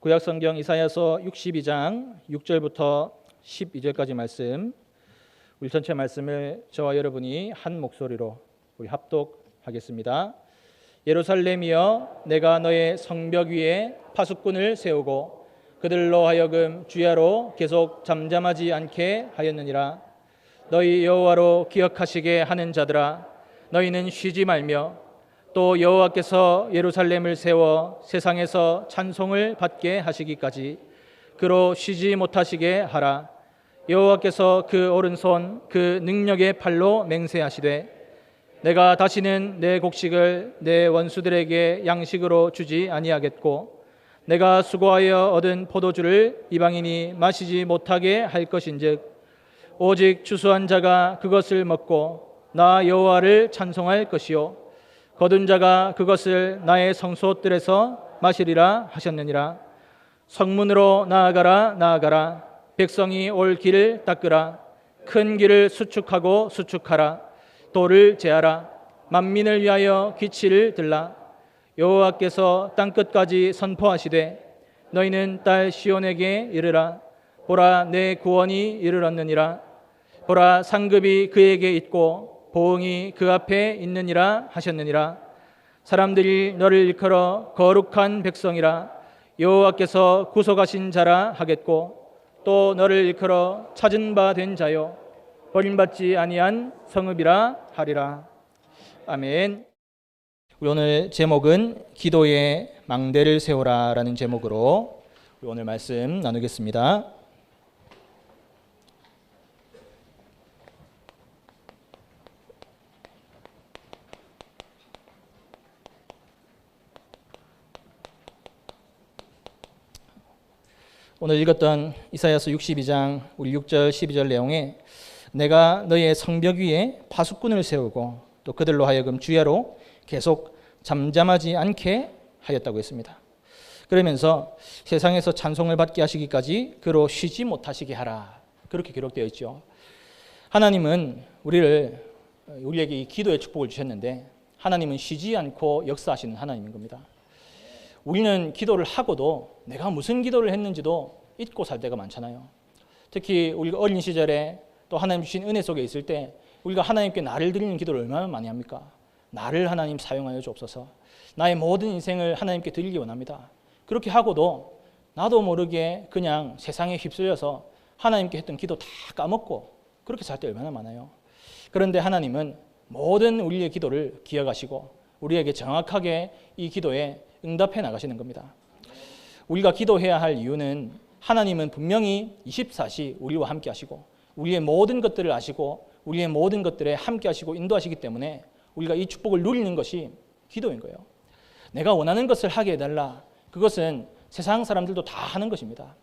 구약성경 이사야서 62장 6절부터 12절까지 말씀, 우리 전체 말씀을 저와 여러분이 한 목소리로 우리 합독하겠습니다. 예루살렘이여, 내가 너의 성벽 위에 파수꾼을 세우고 그들로 하여금 주야로 계속 잠잠하지 않게 하였느니라. 너희 여호와로 기억하시게 하는 자들아, 너희는 쉬지 말며 또 여호와께서 예루살렘을 세워 세상에서 찬송을 받게 하시기까지 그로 쉬지 못하시게 하라. 여호와께서 그 오른손 그 능력의 팔로 맹세하시되 내가 다시는 내 곡식을 내 원수들에게 양식으로 주지 아니하겠고 내가 수고하여 얻은 포도주를 이방인이 마시지 못하게 할 것인즉 오직 추수한 자가 그것을 먹고 나 여호와를 찬송할 것이요 거둔 자가 그것을 나의 성소들에서 마시리라 하셨느니라. 성문으로 나아가라 나아가라. 백성이 올 길을 닦으라. 큰 길을 수축하고 수축하라. 돌을 제하라. 만민을 위하여 기치를 들라. 여호와께서 땅끝까지 선포하시되 너희는 딸 시온에게 이르라. 보라, 내 구원이 이르렀느니라. 보라, 상급이 그에게 있고 보응이 그 앞에 있느니라 하셨느니라. 사람들이 너를 일컬어 거룩한 백성이라 여호와께서 구속하신 자라 하겠고 또 너를 일컬어 찾은 바 된 자요 버림받지 아니한 성읍이라 하리라. 아멘. 우리 오늘 제목은 기도의 망대를 세우라라는 제목으로 우리 오늘 말씀 나누겠습니다. 오늘 읽었던 이사야서 62장 우리 6절 12절 내용에 내가 너의 성벽 위에 파수꾼을 세우고 또 그들로 하여금 주야로 계속 잠잠하지 않게 하였다고 했습니다. 그러면서 세상에서 찬송을 받게 하시기까지 그로 쉬지 못하시게 하라, 그렇게 기록되어 있죠. 하나님은 우리에게 이 기도의 축복을 주셨는데 하나님은 쉬지 않고 역사하시는 하나님인 겁니다. 우리는 기도를 하고도 내가 무슨 기도를 했는지도 잊고 살 때가 많잖아요. 특히 우리가 어린 시절에 또 하나님 주신 은혜 속에 있을 때 우리가 하나님께 나를 드리는 기도를 얼마나 많이 합니까? 나를 하나님 사용하여 주옵소서. 나의 모든 인생을 하나님께 드리기 원합니다. 그렇게 하고도 나도 모르게 그냥 세상에 휩쓸려서 하나님께 했던 기도 다 까먹고 그렇게 살 때 얼마나 많아요. 그런데 하나님은 모든 우리의 기도를 기억하시고 우리에게 정확하게 이 기도에 응답해 나가시는 겁니다. 우리가 기도해야 할 이유는 하나님은 분명히 24시 우리와 함께 하시고 우리의 모든 것들을 아시고 우리의 모든 것들에 함께 하시고 인도하시기 때문에 우리가 이 축복을 누리는 것이 기도인 거예요. 내가 원하는 것을 하게 해달라. 그것은 세상 사람들도 다 하는 것입니다.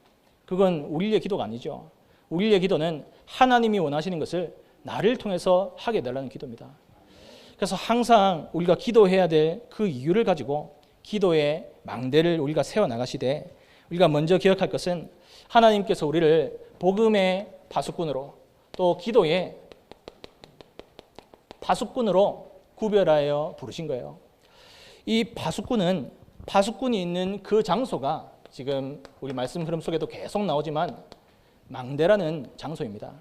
그건 우리의 기도가 아니죠. 우리의 기도는 하나님이 원하시는 것을 나를 통해서 하게 해달라는 기도입니다. 그래서 항상 우리가 기도해야 될 그 이유를 가지고 기도의 망대를 우리가 세워나가시되 우리가 먼저 기억할 것은 하나님께서 우리를 복음의 파수꾼으로 또 기도의 파수꾼으로 구별하여 부르신 거예요. 이 파수꾼이 있는 그 장소가 지금 우리 말씀 흐름 속에도 계속 나오지만 망대라는 장소입니다.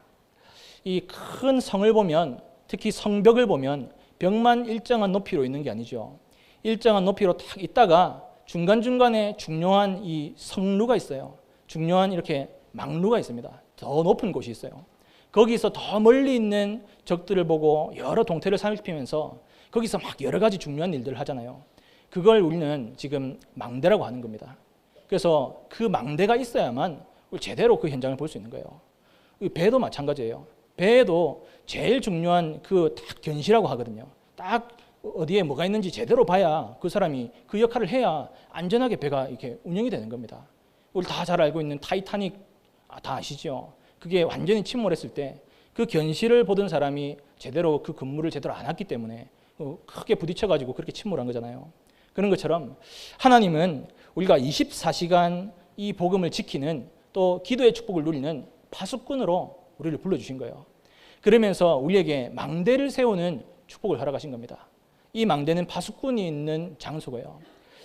이 큰 성을 보면 특히 성벽을 보면 벽만 일정한 높이로 있는 게 아니죠. 일정한 높이로 탁 있다가 중간중간에 중요한 이 성루가 있어요. 중요한 이렇게 망루가 있습니다. 더 높은 곳이 있어요. 거기서 더 멀리 있는 적들을 보고 여러 동태를 살피면서 거기서 막 여러 가지 중요한 일들을 하잖아요. 그걸 우리는 지금 망대라고 하는 겁니다. 그래서 그 망대가 있어야만 제대로 그 현장을 볼 수 있는 거예요. 배도 마찬가지예요. 배에도 제일 중요한 그 딱 견시라고 하거든요. 딱 어디에 뭐가 있는지 제대로 봐야 그 사람이 그 역할을 해야 안전하게 배가 이렇게 운영이 되는 겁니다. 우리 다 잘 알고 있는 타이타닉 다 아시죠? 그게 완전히 침몰했을 때 그 견시를 보던 사람이 제대로 그 근무를 제대로 안 했기 때문에 크게 부딪혀가지고 그렇게 침몰한 거잖아요. 그런 것처럼 하나님은 우리가 24시간 이 복음을 지키는 또 기도의 축복을 누리는 파수꾼으로 우리를 불러주신 거예요. 그러면서 우리에게 망대를 세우는 축복을 허락하신 겁니다. 이 망대는 파수꾼이 있는 장소고요.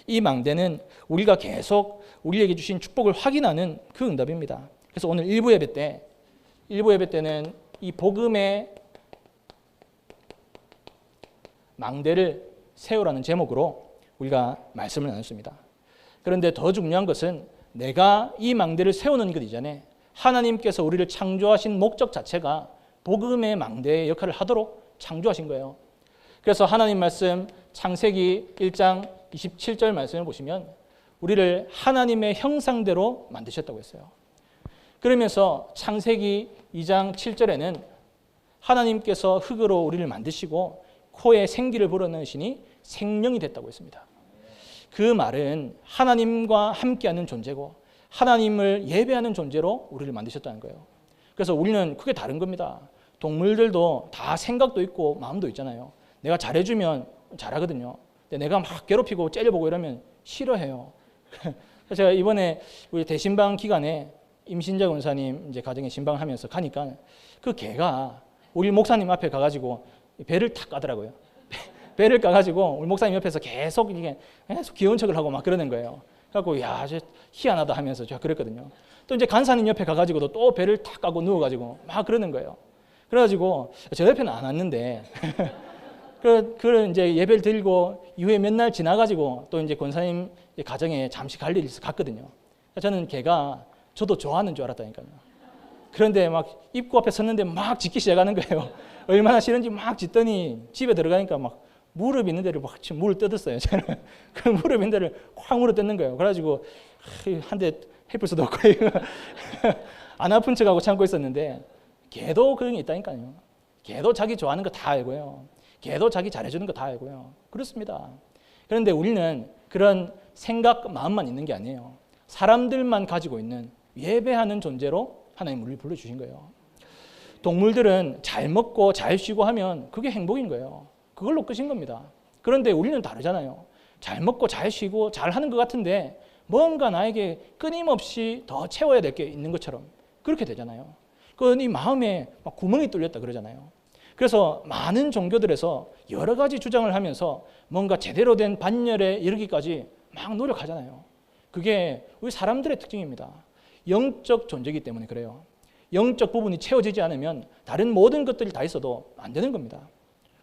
이 망대는 우리가 계속 우리에게 주신 축복을 확인하는 그 응답입니다. 그래서 오늘 일부 예배 때는 이 복음의 망대를 세우라는 제목으로 우리가 말씀을 나눴습니다. 그런데 더 중요한 것은 내가 이 망대를 세우는 것 이전에 하나님께서 우리를 창조하신 목적 자체가 복음의 망대의 역할을 하도록 창조하신 거예요. 그래서 하나님 말씀 창세기 1장 27절 말씀을 보시면 우리를 하나님의 형상대로 만드셨다고 했어요. 그러면서 창세기 2장 7절에는 하나님께서 흙으로 우리를 만드시고 코에 생기를 불어넣으시니 생명이 됐다고 했습니다. 그 말은 하나님과 함께하는 존재고 하나님을 예배하는 존재로 우리를 만드셨다는 거예요. 그래서 우리는 크게 다른 겁니다. 동물들도 다 생각도 있고 마음도 있잖아요. 내가 잘해주면 잘하거든요. 근데 내가 막 괴롭히고 째려보고 이러면 싫어해요. 그래서 제가 이번에 우리 대신방 기간에 임신자 권사님 이제 가정에 신방하면서 가니까 그 개가 우리 목사님 앞에 가가지고 배를 탁 까더라고요. 배를 까가지고 우리 목사님 옆에서 계속 귀여운 척을 하고 막 그러는 거예요. 그래갖고 야, 저 희한하다 하면서 제가 그랬거든요. 또 이제 간사님 옆에 가가지고도 또 배를 탁 까고 누워가지고 막 그러는 거예요. 그래가지고 저 옆에는 안 왔는데 그 이제 예배를 드리고 이후에 몇 날 지나가지고 또 이제 권사님 가정에 잠시 갈 일이 있어서 갔거든요. 저는 걔가 저도 좋아하는 줄 알았다니까요. 그런데 막 입구 앞에 섰는데 막 짖기 시작하는 거예요. 얼마나 싫은지 막 짖더니 집에 들어가니까 막 무릎 있는 데를 막 물을 뜯었어요. 저는 그 무릎 있는 데를 확 물어 뜯는 거예요. 그래가지고 한 대 해볼 수도 없고 안 아픈 척하고 참고 있었는데 걔도 그런 게 있다니까요. 걔도 자기 좋아하는 거 다 알고요. 걔도 자기 잘해주는 거 다 알고요. 그렇습니다. 그런데 우리는 그런 생각, 마음만 있는 게 아니에요. 사람들만 가지고 있는 예배하는 존재로 하나님 우리를 불러주신 거예요. 동물들은 잘 먹고 잘 쉬고 하면 그게 행복인 거예요. 그걸로 끝인 겁니다. 그런데 우리는 다르잖아요. 잘 먹고 잘 쉬고 잘 하는 것 같은데 뭔가 나에게 끊임없이 더 채워야 될 게 있는 것처럼 그렇게 되잖아요. 이 마음에 막 구멍이 뚫렸다 그러잖아요. 그래서 많은 종교들에서 여러 가지 주장을 하면서 뭔가 제대로 된 반열에 이르기까지 막 노력하잖아요. 그게 우리 사람들의 특징입니다. 영적 존재이기 때문에 그래요. 영적 부분이 채워지지 않으면 다른 모든 것들이 다 있어도 안 되는 겁니다.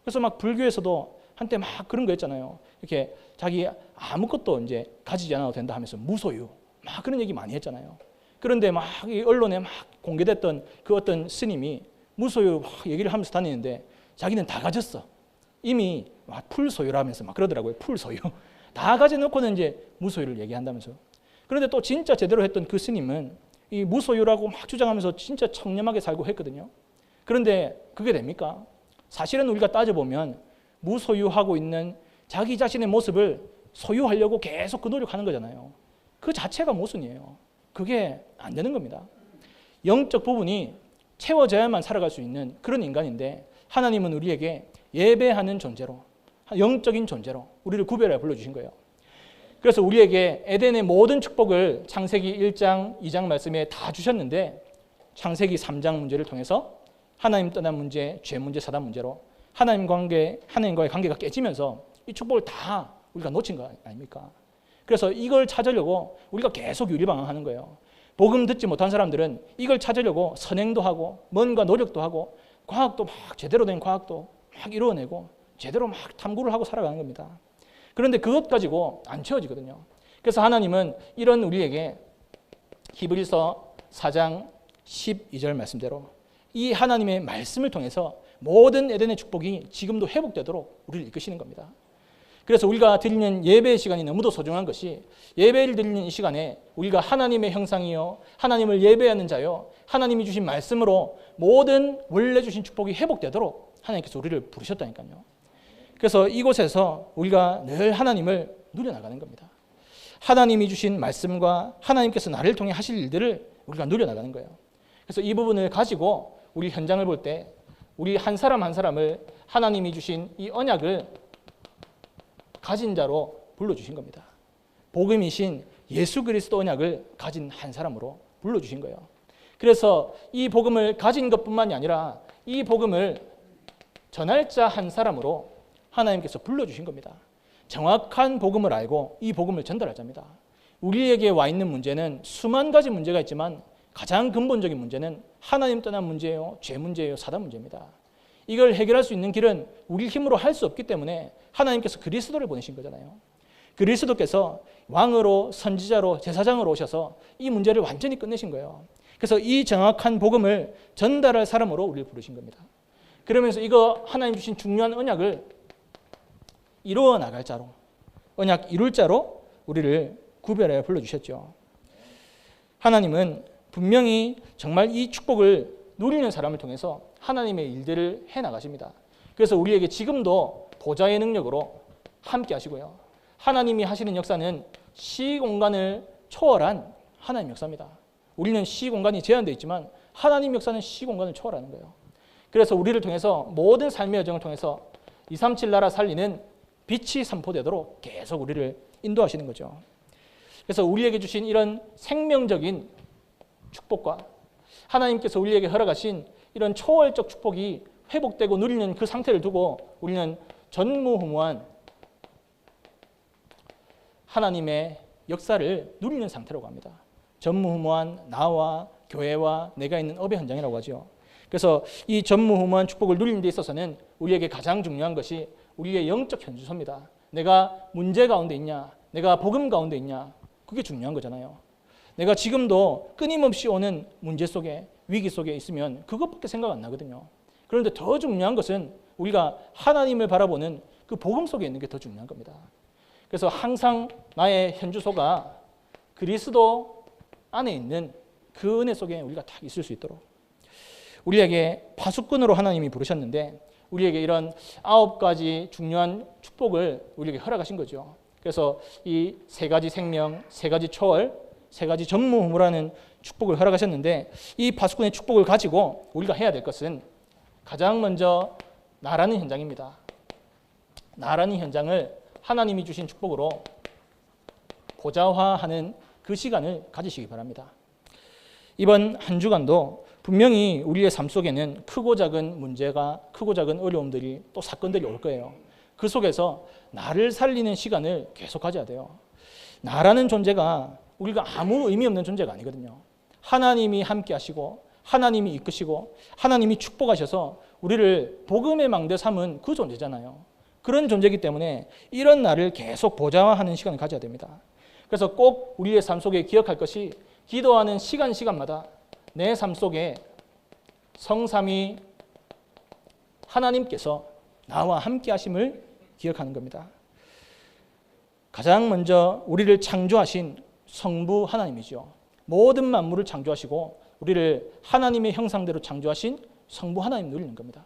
그래서 막 불교에서도 한때 막 그런 거 있잖아요. 이렇게 자기 아무것도 이제 가지지 않아도 된다 하면서 무소유 막 그런 얘기 많이 했잖아요. 그런데 막 이 언론에 막 공개됐던 그 어떤 스님이 무소유 막 얘기를 하면서 다니는데 자기는 다 가졌어. 이미 막 풀소유라면서 막 그러더라고요. 풀소유. 다 가져놓고는 이제 무소유를 얘기한다면서. 그런데 또 진짜 제대로 했던 그 스님은 이 무소유라고 막 주장하면서 진짜 청렴하게 살고 했거든요. 그런데 그게 됩니까? 사실은 우리가 따져보면 무소유하고 있는 자기 자신의 모습을 소유하려고 계속 그 노력하는 거잖아요. 그 자체가 모순이에요. 그게 안 되는 겁니다. 영적 부분이 채워져야만 살아갈 수 있는 그런 인간인데 하나님은 우리에게 예배하는 존재로, 영적인 존재로 우리를 구별해 불러주신 거예요. 그래서 우리에게 에덴의 모든 축복을 창세기 1장, 2장 말씀에 다 주셨는데 창세기 3장 문제를 통해서 하나님 떠난 문제, 죄 문제, 사단 문제로 하나님과의 관계가 깨지면서 이 축복을 다 우리가 놓친 거 아닙니까? 그래서 이걸 찾으려고 우리가 계속 유리방황하는 거예요. 복음 듣지 못한 사람들은 이걸 찾으려고 선행도 하고 뭔가 노력도 하고 과학도 막 제대로 된 과학도 막 이루어내고 제대로 막 탐구를 하고 살아가는 겁니다. 그런데 그것 가지고 안 채워지거든요. 그래서 하나님은 이런 우리에게 히브리서 4장 12절 말씀대로 이 하나님의 말씀을 통해서 모든 에덴의 축복이 지금도 회복되도록 우리를 이끄시는 겁니다. 그래서 우리가 드리는 예배의 시간이 너무도 소중한 것이 예배를 드리는 이 시간에 우리가 하나님의 형상이요 하나님을 예배하는 자요 하나님이 주신 말씀으로 모든 원래 주신 축복이 회복되도록 하나님께서 우리를 부르셨다니까요. 그래서 이곳에서 우리가 늘 하나님을 누려나가는 겁니다. 하나님이 주신 말씀과 하나님께서 나를 통해 하실 일들을 우리가 누려나가는 거예요. 그래서 이 부분을 가지고 우리 현장을 볼 때 우리 한 사람 한 사람을 하나님이 주신 이 언약을 가진 자로 불러주신 겁니다. 복음이신 예수 그리스도 언약을 가진 한 사람으로 불러주신 거예요. 그래서 이 복음을 가진 것뿐만이 아니라 이 복음을 전할 자 한 사람으로 하나님께서 불러주신 겁니다. 정확한 복음을 알고 이 복음을 전달하자입니다. 우리에게 와 있는 문제는 수만 가지 문제가 있지만 가장 근본적인 문제는 하나님 떠난 문제예요, 죄 문제예요, 사단 문제입니다. 이걸 해결할 수 있는 길은 우리 힘으로 할 수 없기 때문에 하나님께서 그리스도를 보내신 거잖아요. 그리스도께서 왕으로, 선지자로, 제사장으로 오셔서 이 문제를 완전히 끝내신 거예요. 그래서 이 정확한 복음을 전달할 사람으로 우리를 부르신 겁니다. 그러면서 이거 하나님 주신 중요한 언약을 이루어 나갈 자로, 언약 이룰 자로 우리를 구별하여 불러주셨죠. 하나님은 분명히 정말 이 축복을 누리는 사람을 통해서 하나님의 일들을 해나가십니다. 그래서 우리에게 지금도 보좌의 능력으로 함께 하시고요. 하나님이 하시는 역사는 시공간을 초월한 하나님 역사입니다. 우리는 시공간이 제한되어 있지만 하나님 역사는 시공간을 초월하는 거예요. 그래서 우리를 통해서 모든 삶의 여정을 통해서 237 나라 살리는 빛이 선포되도록 계속 우리를 인도하시는 거죠. 그래서 우리에게 주신 이런 생명적인 축복과 하나님께서 우리에게 허락하신 이런 초월적 축복이 회복되고 누리는 그 상태를 두고 우리는 전무후무한 하나님의 역사를 누리는 상태라고 합니다. 전무후무한 나와 교회와 내가 있는 업의 현장이라고 하죠. 그래서 이 전무후무한 축복을 누리는 데 있어서는 우리에게 가장 중요한 것이 우리의 영적 현주소입니다. 내가 문제 가운데 있냐, 내가 복음 가운데 있냐, 그게 중요한 거잖아요. 내가 지금도 끊임없이 오는 문제 속에, 위기 속에 있으면 그것밖에 생각 안 나거든요. 그런데 더 중요한 것은 우리가 하나님을 바라보는 그 복음 속에 있는 게 더 중요한 겁니다. 그래서 항상 나의 현주소가 그리스도 안에 있는 그 은혜 속에 우리가 딱 있을 수 있도록 우리에게 파수꾼으로 하나님이 부르셨는데 우리에게 이런 9가지 중요한 축복을 우리에게 허락하신 거죠. 그래서 이 3가지 생명, 3가지 초월, 3가지 전무후무라는 축복을 허락하셨는데 이 파수꾼의 축복을 가지고 우리가 해야 될 것은 가장 먼저 나라는 현장입니다. 나라는 현장을 하나님이 주신 축복으로 보좌화하는 그 시간을 가지시기 바랍니다. 이번 한 주간도 분명히 우리의 삶 속에는 크고 작은 문제가, 크고 작은 어려움들이 또 사건들이 올 거예요. 그 속에서 나를 살리는 시간을 계속 가져야 돼요. 나라는 존재가 우리가 아무 의미 없는 존재가 아니거든요. 하나님이 함께 하시고 하나님이 이끄시고 하나님이 축복하셔서 우리를 복음의 망대 삼은 그 존재잖아요. 그런 존재이기 때문에 이런 나를 계속 보좌화하는 시간을 가져야 됩니다. 그래서 꼭 우리의 삶 속에 기억할 것이 기도하는 시간마다 내 삶 속에 성삼위 하나님께서 나와 함께 하심을 기억하는 겁니다. 가장 먼저 우리를 창조하신 성부 하나님이죠. 모든 만물을 창조하시고 우리를 하나님의 형상대로 창조하신 성부 하나님 누리는 겁니다.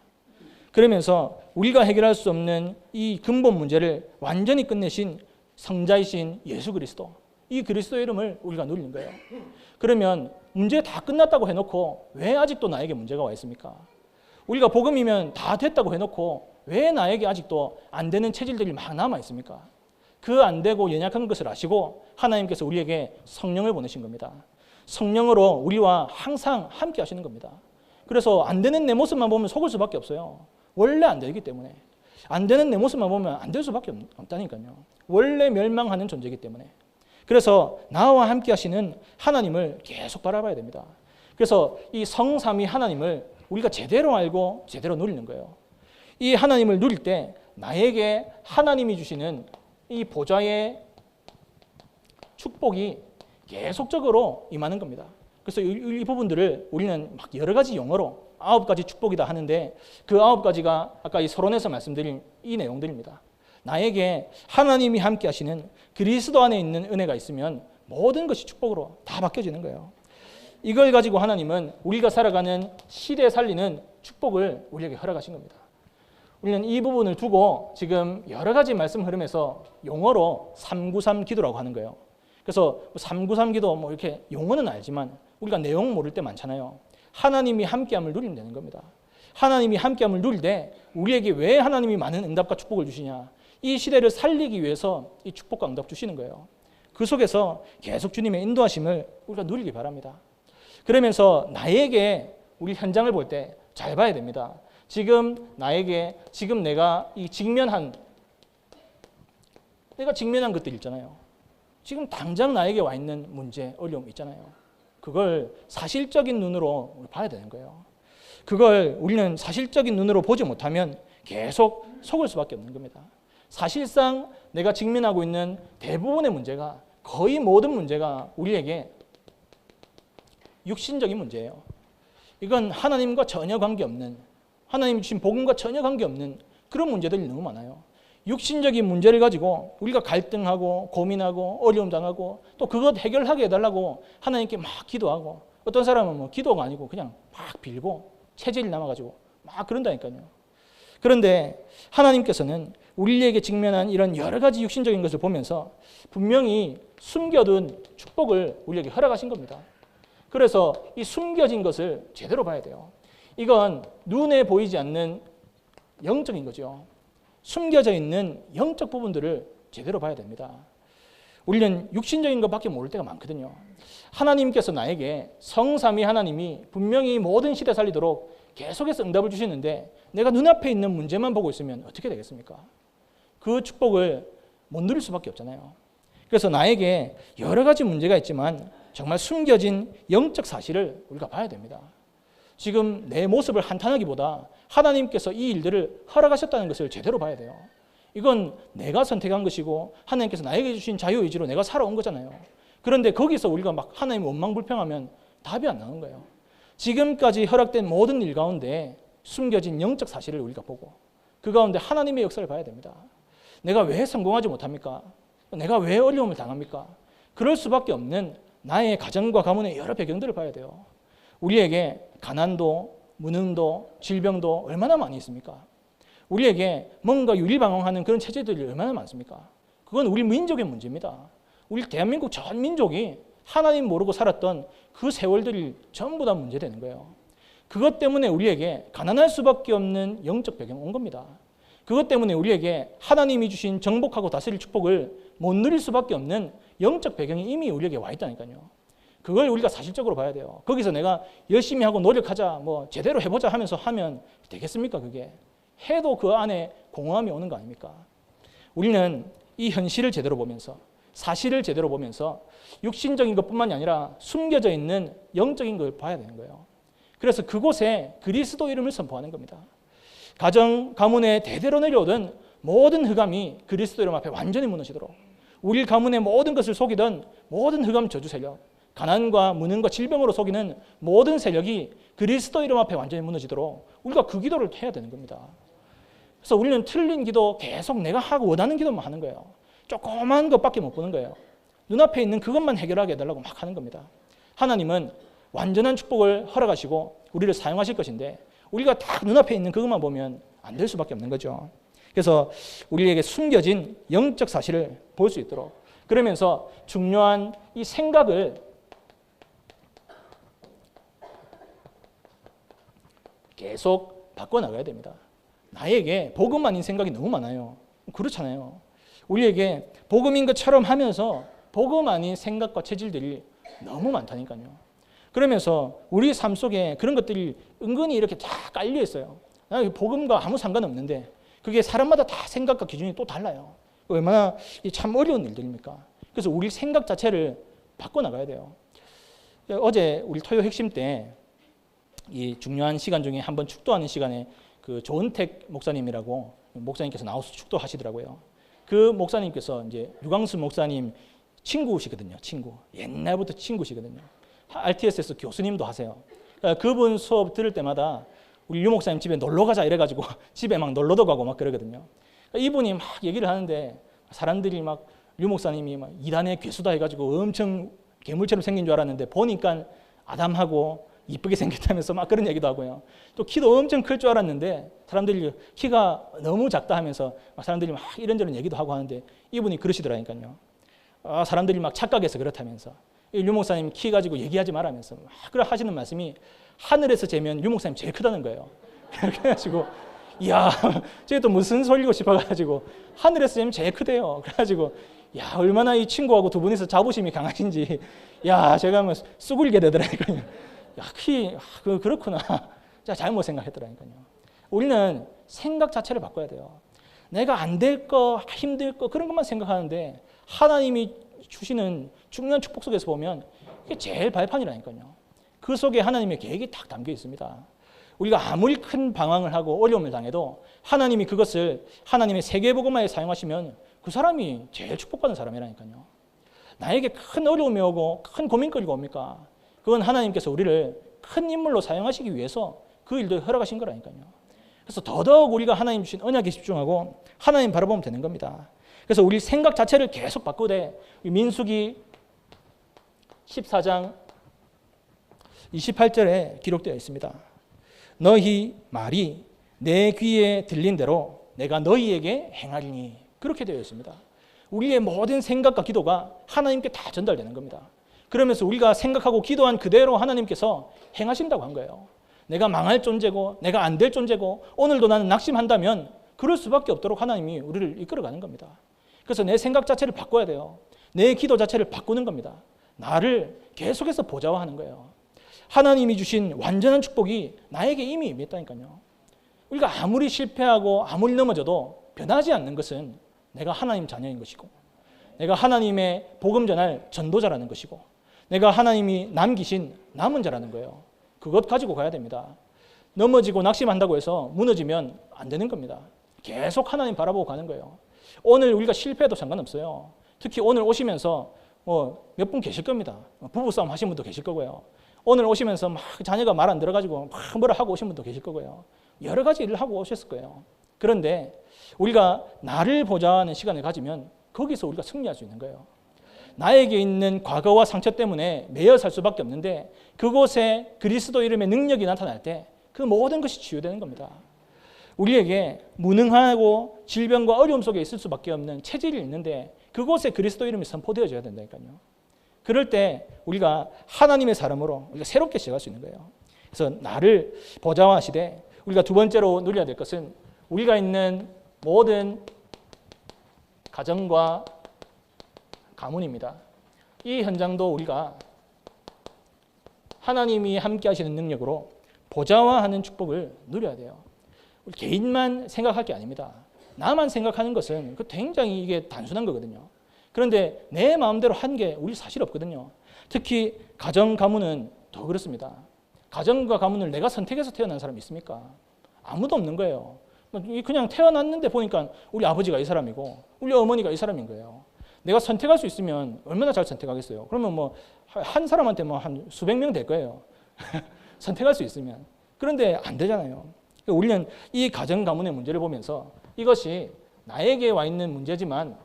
그러면서 우리가 해결할 수 없는 이 근본 문제를 완전히 끝내신 성자이신 예수 그리스도, 이 그리스도의 이름을 우리가 누리는 거예요. 그러면 문제 다 끝났다고 해놓고 왜 아직도 나에게 문제가 와 있습니까? 우리가 복음이면 다 됐다고 해놓고 왜 나에게 아직도 안 되는 체질들이 막 남아 있습니까? 그 안 되고 연약한 것을 아시고 하나님께서 우리에게 성령을 보내신 겁니다. 성령으로 우리와 항상 함께 하시는 겁니다. 그래서 안 되는 내 모습만 보면 속을 수밖에 없어요. 원래 안 되기 때문에. 안 되는 내 모습만 보면 안 될 수밖에 없다니까요. 원래 멸망하는 존재이기 때문에. 그래서 나와 함께 하시는 하나님을 계속 바라봐야 됩니다. 그래서 이 성삼위 하나님을 우리가 제대로 알고 제대로 누리는 거예요. 이 하나님을 누릴 때 나에게 하나님이 주시는 이 보좌의 축복이 계속적으로 임하는 겁니다. 그래서 이 부분들을 우리는 막 여러 가지 용어로 9가지 축복이다 하는데 그 9가지가 아까 이 서론에서 말씀드린 이 내용들입니다. 나에게 하나님이 함께 하시는 그리스도 안에 있는 은혜가 있으면 모든 것이 축복으로 다 바뀌어지는 거예요. 이걸 가지고 하나님은 우리가 살아가는 시대에 살리는 축복을 우리에게 허락하신 겁니다. 우리는 이 부분을 두고 지금 여러 가지 말씀 흐름에서 용어로 393 기도라고 하는 거예요. 그래서 393 기도 뭐 이렇게 용어는 알지만 우리가 내용 모를 때 많잖아요. 하나님이 함께함을 누리면 되는 겁니다. 하나님이 함께함을 누릴 때 우리에게 왜 하나님이 많은 응답과 축복을 주시냐? 이 시대를 살리기 위해서 이 축복과 응답 주시는 거예요. 그 속에서 계속 주님의 인도하심을 우리가 누리기 바랍니다. 그러면서 나에게 우리 현장을 볼 때 잘 봐야 됩니다. 지금 나에게 지금 내가 이 직면한 내가 직면한 것들 있잖아요. 지금 당장 나에게 와 있는 문제, 어려움 있잖아요. 그걸 사실적인 눈으로 봐야 되는 거예요. 그걸 우리는 사실적인 눈으로 보지 못하면 계속 속을 수밖에 없는 겁니다. 사실상 내가 직면하고 있는 대부분의 문제가, 거의 모든 문제가 우리에게 육신적인 문제예요. 이건 하나님과 전혀 관계없는, 하나님이 주신 복음과 전혀 관계없는 그런 문제들이 너무 많아요. 육신적인 문제를 가지고 우리가 갈등하고 고민하고 어려움 당하고 또 그것 해결하게 해달라고 하나님께 막 기도하고, 어떤 사람은 뭐 기도가 아니고 그냥 막 빌고 체질이 남아가지고 막 그런다니까요. 그런데 하나님께서는 우리에게 직면한 이런 여러 가지 육신적인 것을 보면서 분명히 숨겨둔 축복을 우리에게 허락하신 겁니다. 그래서 이 숨겨진 것을 제대로 봐야 돼요. 이건 눈에 보이지 않는 영적인 거죠. 숨겨져 있는 영적 부분들을 제대로 봐야 됩니다. 우리는 육신적인 것밖에 모를 때가 많거든요. 하나님께서 나에게, 성삼위 하나님이 분명히 모든 시대 살리도록 계속해서 응답을 주시는데 내가 눈앞에 있는 문제만 보고 있으면 어떻게 되겠습니까? 그 축복을 못 누릴 수밖에 없잖아요. 그래서 나에게 여러 가지 문제가 있지만 정말 숨겨진 영적 사실을 우리가 봐야 됩니다. 지금 내 모습을 한탄하기보다 하나님께서 이 일들을 허락하셨다는 것을 제대로 봐야 돼요. 이건 내가 선택한 것이고 하나님께서 나에게 주신 자유의지로 내가 살아온 거잖아요. 그런데 거기서 우리가 막 하나님 원망불평하면 답이 안 나오는 거예요. 지금까지 허락된 모든 일 가운데 숨겨진 영적 사실을 우리가 보고 그 가운데 하나님의 역사를 봐야 됩니다. 내가 왜 성공하지 못합니까? 내가 왜 어려움을 당합니까? 그럴 수밖에 없는 나의 가정과 가문의 여러 배경들을 봐야 돼요. 우리에게 가난도, 무능도, 질병도 얼마나 많이 있습니까? 우리에게 뭔가 유리방황하는 그런 체제들이 얼마나 많습니까? 그건 우리 민족의 문제입니다. 우리 대한민국 전 민족이 하나님 모르고 살았던 그 세월들이 전부 다 문제되는 거예요. 그것 때문에 우리에게 가난할 수밖에 없는 영적 배경 온 겁니다. 그것 때문에 우리에게 하나님이 주신 정복하고 다스릴 축복을 못 누릴 수밖에 없는 영적 배경이 이미 우리에게 와 있다니까요. 그걸 우리가 사실적으로 봐야 돼요. 거기서 내가 열심히 하고 노력하자, 뭐 제대로 해보자 하면서 하면 되겠습니까? 그게 해도 그 안에 공허함이 오는 거 아닙니까? 우리는 이 현실을 제대로 보면서, 사실을 제대로 보면서 육신적인 것뿐만이 아니라 숨겨져 있는 영적인 걸 봐야 되는 거예요. 그래서 그곳에 그리스도 이름을 선포하는 겁니다. 가정, 가문에 대대로 내려오던 모든 흑암이 그리스도 이름 앞에 완전히 무너지도록, 우리 가문의 모든 것을 속이던 모든 흑암 저주 세력, 가난과 무능과 질병으로 속이는 모든 세력이 그리스도 이름 앞에 완전히 무너지도록 우리가 그 기도를 해야 되는 겁니다. 그래서 우리는 틀린 기도 계속 내가 하고 원하는 기도만 하는 거예요. 조그만 것밖에 못 보는 거예요. 눈앞에 있는 그것만 해결하게 해달라고 막 하는 겁니다. 하나님은 완전한 축복을 허락하시고 우리를 사용하실 것인데 우리가 딱 눈앞에 있는 그것만 보면 안 될 수밖에 없는 거죠. 그래서 우리에게 숨겨진 영적 사실을 볼 수 있도록, 그러면서 중요한 이 생각을 계속 바꿔나가야 됩니다. 나에게 복음 아닌 생각이 너무 많아요. 그렇잖아요. 우리에게 복음인 것처럼 하면서 복음 아닌 생각과 체질들이 너무 많다니까요. 그러면서 우리 삶 속에 그런 것들이 은근히 이렇게 다 깔려 있어요. 복음과 아무 상관없는데 그게 사람마다 다 생각과 기준이 또 달라요. 얼마나 참 어려운 일들입니까? 그래서 우리 생각 자체를 바꿔나가야 돼요. 어제 우리 토요 핵심 때 이 중요한 시간 중에 한번 축도하는 시간에 그 조은택 목사님이라고 목사님께서 나와서 축도하시더라고요. 그 목사님께서 이제 유광수 목사님 친구시거든요. 친구. 옛날부터 친구시거든요. RTS에서 교수님도 하세요. 그러니까 그분 수업 들을 때마다 우리 유 목사님 집에 놀러 가자 이래가지고 집에 막 놀러도 가고 막 그러거든요. 그러니까 이분이 막 얘기를 하는데 사람들이 막 유 목사님이 막 이단의 괴수다 해가지고 엄청 괴물처럼 생긴 줄 알았는데 보니까 아담하고 이쁘게 생겼다면서 막 그런 얘기도 하고요. 또 키도 엄청 클 줄 알았는데 사람들이 키가 너무 작다 하면서 사람들이 막 이런저런 얘기도 하고 하는데 이분이 그러시더라니까요. 사람들이 막 착각해서 그렇다면서 유 목사님 키 가지고 얘기하지 말라면서 막 그러 하시는 말씀이 하늘에서 재면 유 목사님 제일 크다는 거예요. 그래가지고 이야 저게 또 무슨 소리고 싶어가지고 하늘에서 재면 제일 크대요. 그래가지고 야 얼마나 이 친구하고 두 분이서 자부심이 강하신지 야 제가 뭐 쑥을게 되더라니까요. 야, 그렇구나. 제가 잘못 생각했더라니까요. 우리는 생각 자체를 바꿔야 돼요. 내가 안 될 거, 힘들 거 그런 것만 생각하는데 하나님이 주시는 중요한 축복 속에서 보면 이게 제일 발판이라니까요. 그 속에 하나님의 계획이 딱 담겨 있습니다. 우리가 아무리 큰 방황을 하고 어려움을 당해도 하나님이 그것을 하나님의 세계복음화에 사용하시면 그 사람이 제일 축복받는 사람이라니까요. 나에게 큰 어려움이 오고 큰 고민거리가 옵니까? 그건 하나님께서 우리를 큰 인물로 사용하시기 위해서 그 일도 허락하신 거라니까요. 그래서 더더욱 우리가 하나님 주신 언약에 집중하고 하나님 바라보면 되는 겁니다. 그래서 우리 생각 자체를 계속 바꾸되 민수기 14장 28절에 기록되어 있습니다. 너희 말이 내 귀에 들린 대로 내가 너희에게 행하리니, 그렇게 되어 있습니다. 우리의 모든 생각과 기도가 하나님께 다 전달되는 겁니다. 그러면서 우리가 생각하고 기도한 그대로 하나님께서 행하신다고 한 거예요. 내가 망할 존재고 내가 안 될 존재고 오늘도 나는 낙심한다면 그럴 수밖에 없도록 하나님이 우리를 이끌어가는 겁니다. 그래서 내 생각 자체를 바꿔야 돼요. 내 기도 자체를 바꾸는 겁니다. 나를 계속해서 보좌화하는 거예요. 하나님이 주신 완전한 축복이 나에게 이미 임했다니까요. 우리가 아무리 실패하고 아무리 넘어져도 변하지 않는 것은 내가 하나님 자녀인 것이고, 내가 하나님의 복음 전할 전도자라는 것이고, 내가 하나님이 남기신 남은 자라는 거예요. 그것 가지고 가야 됩니다. 넘어지고 낙심한다고 해서 무너지면 안 되는 겁니다. 계속 하나님 바라보고 가는 거예요. 오늘 우리가 실패해도 상관없어요. 특히 오늘 오시면서 몇 분 계실 겁니다. 부부싸움 하신 분도 계실 거고요. 오늘 오시면서 막 자녀가 말 안 들어가지고 막 뭐라 하고 오신 분도 계실 거고요. 여러 가지 일을 하고 오셨을 거예요. 그런데 우리가 나를 보좌하는 시간을 가지면 거기서 우리가 승리할 수 있는 거예요. 나에게 있는 과거와 상처 때문에 매여 살 수밖에 없는데 그곳에 그리스도 이름의 능력이 나타날 때 그 모든 것이 치유되는 겁니다. 우리에게 무능하고 질병과 어려움 속에 있을 수밖에 없는 체질이 있는데 그곳에 그리스도 이름이 선포되어져야 된다니까요. 그럴 때 우리가 하나님의 사람으로 우리가 새롭게 시작할 수 있는 거예요. 그래서 나를 보좌화하시되, 우리가 두 번째로 누려야 될 것은 우리가 있는 모든 가정과 가문입니다. 이 현장도 우리가 하나님이 함께 하시는 능력으로 보좌화하는 축복을 누려야 돼요. 우리 개인만 생각할 게 아닙니다. 나만 생각하는 것은 굉장히 이게 단순한 거거든요. 그런데 내 마음대로 한 게 우리 사실 없거든요. 특히 가정 가문은 더 그렇습니다. 가정과 가문을 내가 선택해서 태어난 사람이 있습니까? 아무도 없는 거예요. 그냥 태어났는데 보니까 우리 아버지가 이 사람이고 우리 어머니가 이 사람인 거예요. 내가 선택할 수 있으면 얼마나 잘 선택하겠어요. 그러면 한 사람한테 한 수백 명 될 거예요. 선택할 수 있으면. 그런데 안 되잖아요. 우리는 이 가정 가문의 문제를 보면서 이것이 나에게 와 있는 문제지만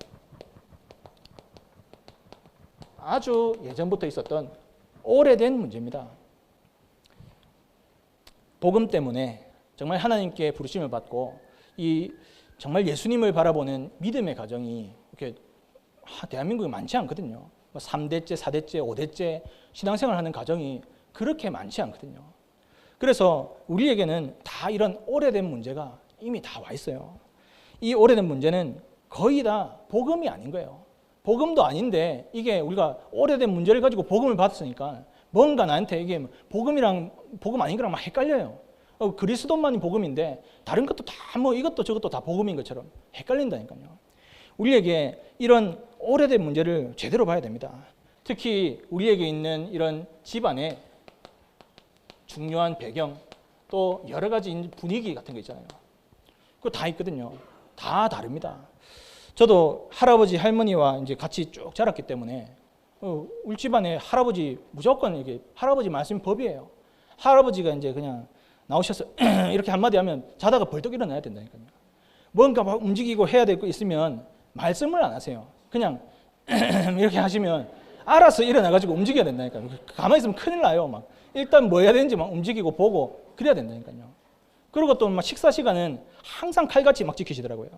아주 예전부터 있었던 오래된 문제입니다. 복음 때문에 정말 하나님께 부르심을 받고 이 정말 예수님을 바라보는 믿음의 가정이 이렇게 대한민국에 많지 않거든요. 3대째, 4대째, 5대째 신앙생활하는 가정이 그렇게 많지 않거든요. 그래서 우리에게는 다 이런 오래된 문제가 이미 다 와 있어요. 이 오래된 문제는 거의 다 복음이 아닌 거예요. 복음도 아닌데 이게 우리가 오래된 문제를 가지고 복음을 받았으니까 뭔가 나한테 이게 복음이랑 복음 아닌 거랑 막 헷갈려요. 그리스도만이 복음인데 다른 것도 다 이것도 저것도 다 복음인 것처럼 헷갈린다니까요. 우리에게 이런 오래된 문제를 제대로 봐야 됩니다. 특히 우리에게 있는 이런 집안의 중요한 배경, 또 여러 가지 분위기 같은 거 있잖아요. 그거 다 있거든요. 다 다릅니다. 저도 할아버지, 할머니와 이제 같이 쭉 자랐기 때문에 우리 집안에 할아버지 무조건 이게 할아버지 말씀 법이에요. 할아버지가 이제 그냥 나오셔서 이렇게 한마디 하면 자다가 벌떡 일어나야 된다니까요. 뭔가 막 움직이고 해야 될 거 있으면 말씀을 안 하세요. 그냥 이렇게 하시면 알아서 일어나가지고 움직여야 된다니까요. 가만히 있으면 큰일 나요. 막 일단 뭐 해야 되는지 막 움직이고 보고 그래야 된다니까요. 그리고 또 막 식사 시간은 항상 칼같이 막 지키시더라고요.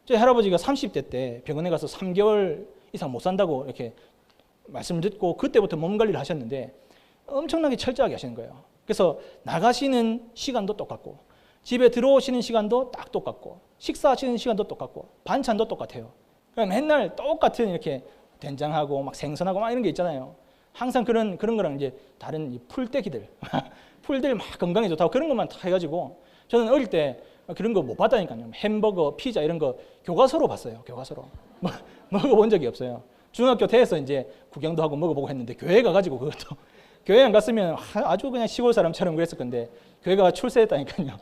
저희 할아버지가 30대 때 병원에 가서 3개월 이상 못 산다고 이렇게 말씀을 듣고 그때부터 몸 관리를 하셨는데 엄청나게 철저하게 하시는 거예요. 그래서 나가시는 시간도 똑같고 집에 들어오시는 시간도 딱 똑같고 식사하시는 시간도 똑같고 반찬도 똑같아요. 그러니까 맨날 똑같은 이렇게 된장하고 막 생선하고 막 이런 게 있잖아요. 항상 그런 거랑 이제 다른 풀떼기들 풀들 막 건강에 좋다고 그런 것만 다 해가지고 저는 어릴 때 그런 거 못 봤다니까요. 햄버거, 피자 이런 거 교과서로 봤어요. 교과서로. 먹어본 적이 없어요. 중학교 때에서 이제 구경도 하고 먹어보고 했는데 교회 가가지고 그것도 교회 안 갔으면 아주 그냥 시골 사람처럼 그랬을 건데 교회 가 출세했다니까요.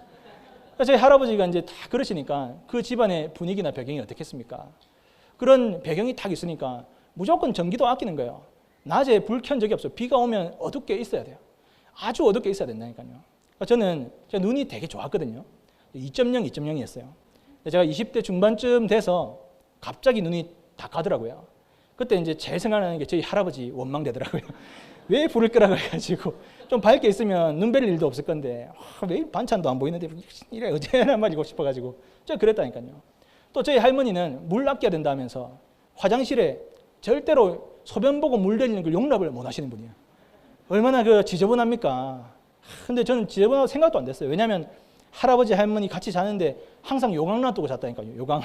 저희 할아버지가 이제 다 그러시니까 그 집안의 분위기나 배경이 어떻겠습니까? 그런 배경이 딱 있으니까 무조건 전기도 아끼는 거예요. 낮에 불 켠 적이 없어요. 비가 오면 어둡게 있어야 돼요. 아주 어둡게 있어야 된다니까요. 저는 제 눈이 되게 좋았거든요. 2.0, 2.0이었어요. 제가 20대 중반쯤 돼서 갑자기 눈이 다 가더라고요. 그때 이제 제일 생각나는 게 저희 할아버지 원망되더라고요. 왜 불을 끄라고 해가지고 좀 밝게 있으면 눈 뵐 일도 없을 건데 왜 반찬도 안 보이는데 이래 어제나 말이고 싶어가지고 제가 그랬다니까요. 또 저희 할머니는 물 아껴야 된다 하면서 화장실에 절대로 소변 보고 물 내리는 걸 용납을 못 하시는 분이에요. 얼마나 그 지저분합니까? 근데 저는 지저분하고 생각도 안 됐어요. 왜냐하면 할아버지 할머니 같이 자는데 항상 요강 놔두고 잤다니까요. 요강.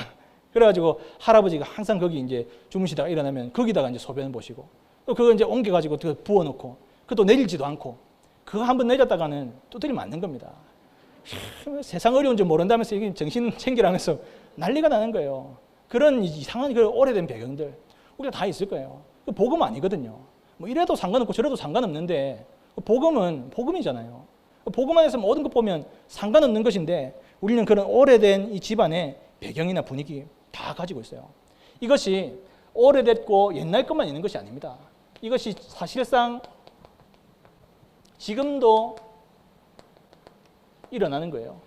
그래가지고 할아버지가 항상 거기 이제 주무시다가 일어나면 거기다가 이제 소변 보시고 또 그거 이제 옮겨가지고 부어놓고 그것도 내리지도 않고 그거 한번 내렸다가는 두드리 맞는 겁니다. 세상 어려운 줄 모른다면서 이게 정신 챙기라면서 난리가 나는 거예요. 그런 이상한 그 오래된 배경들 우리가 다 있을 거예요. 그 복음 아니거든요. 뭐 이래도 상관없고 저래도 상관없는데 복음은 복음이잖아요. 복음 안에서 모든 것 보면 상관없는 것인데 우리는 그런 오래된 이 집안의 배경이나 분위기 다 가지고 있어요. 이것이 오래됐고 옛날 것만 있는 것이 아닙니다. 이것이 사실상 지금도 일어나는 거예요.